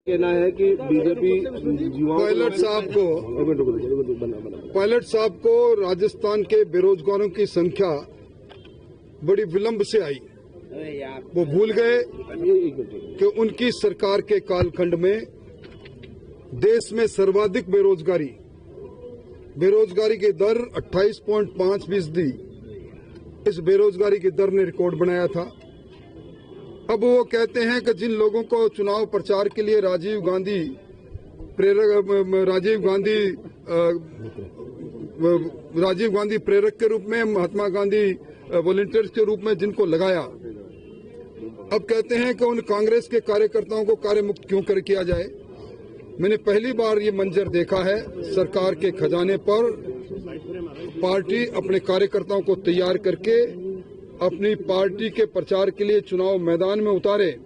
कहना है कि बीजेपी पायलट साहब को राजस्थान के बेरोजगारों की संख्या बड़ी विलंब से आई। वो भूल गए कि उनकी सरकार के कालखंड में देश में सर्वाधिक बेरोजगारी की दर 28.5%। इस बेरोजगारी की दर ने रिकॉर्ड बनाया था। अब वो कहते हैं कि जिन लोगों को चुनाव प्रचार के लिए राजीव गांधी प्रेरक के रूप में, महात्मा गांधी वॉलंटियर्स के रूप में जिनको लगाया, अब कहते हैं कि उन कांग्रेस के कार्यकर्ताओं को कार्यमुक्त क्यों कर किया जाए। मैंने पहली बार ये मंजर देखा है, सरकार के खजाने पर पार्टी अपने कार्यकर्ताओं को तैयार करके अपनी पार्टी के प्रचार के लिए चुनाव मैदान में उतारे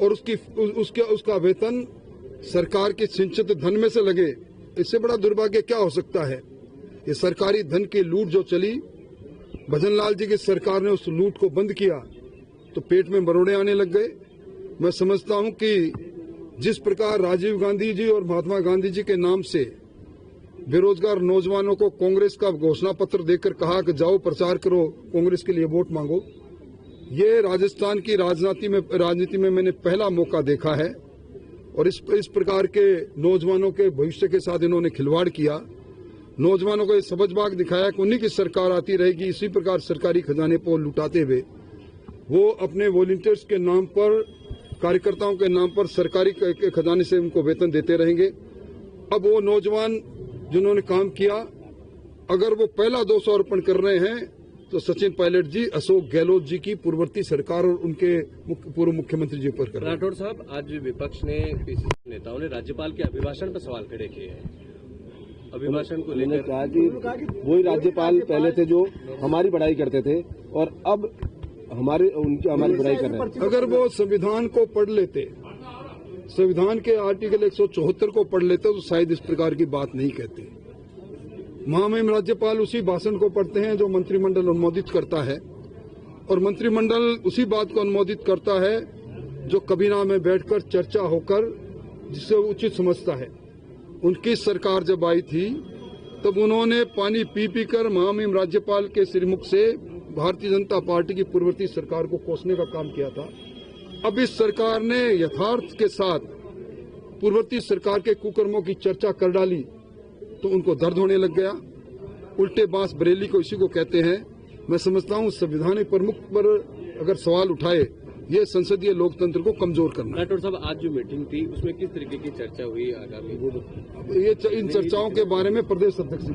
और उसका वेतन सरकार के सिंचित धन में से लगे। इससे बड़ा दुर्भाग्य क्या हो सकता है। ये सरकारी धन की लूट जो चली, भजनलाल जी की सरकार ने उस लूट को बंद किया तो पेट में मरोड़े आने लग गए। मैं समझता हूं कि जिस प्रकार राजीव गांधी जी और महात्मा गांधी जी के नाम से बेरोजगार नौजवानों को कांग्रेस का घोषणा पत्र देकर कहा कि जाओ प्रचार करो, कांग्रेस के लिए वोट मांगो, ये राजस्थान की राजनीति में मैंने पहला मौका देखा है। और इस प्रकार के नौजवानों के भविष्य के साथ इन्होंने खिलवाड़ किया। नौजवानों को सबजबाग दिखाया कि उन्हीं की सरकार आती रहेगी। इसी प्रकार सरकारी खजाने पर लुटाते हुए वो अपने वॉलंटियर्स के नाम पर, कार्यकर्ताओं के नाम पर सरकारी खजाने से उनको वेतन देते रहेंगे। अब वो नौजवान जिन्होंने काम किया, अगर वो पहला दोष अर्पण कर रहे हैं तो सचिन पायलट जी, अशोक गहलोत जी की पूर्ववर्ती सरकार और उनके पूर्व मुख्यमंत्री जी पर कर रहे हैं। राठौड़ साहब, आज विपक्ष ने, पीसीसी नेताओं ने राज्यपाल के अभिभाषण पर सवाल खड़े किए हैं। अभिभाषण को लेकर कहा कि वही राज्यपाल पहले थे जो हमारी बड़ाई करते थे और अब हमारी बुराई कर रहे हैं। अगर वो संविधान को पढ़ लेते, संविधान के आर्टिकल 174 को पढ़ लेते तो शायद इस प्रकार की बात नहीं कहते। महामहिम राज्यपाल उसी भाषण को पढ़ते हैं जो मंत्रिमंडल अनुमोदित करता है और मंत्रिमंडल उसी बात को अनुमोदित करता है जो कबीना में बैठकर चर्चा होकर जिसे उचित समझता है। उनकी सरकार जब आई थी तब उन्होंने पानी पी पी कर महामहिम राज्यपाल के श्रीमुख से भारतीय जनता पार्टी की पूर्ववर्ती सरकार को कोसने का काम किया था। अब इस सरकार ने यथार्थ के साथ पूर्ववर्ती सरकार के कुकर्मों की चर्चा कर डाली तो उनको दर्द होने लग गया। उल्टे बांस बरेली को इसी को कहते हैं। मैं समझता हूं संवैधानिक प्रमुख पर अगर सवाल उठाए, ये संसदीय लोकतंत्र को कमजोर करना। राठौड़ साहब, आज जो मीटिंग थी उसमें किस तरीके की चर्चा हुई आगामी? इन चर्चाओं के बारे में प्रदेश अध्यक्ष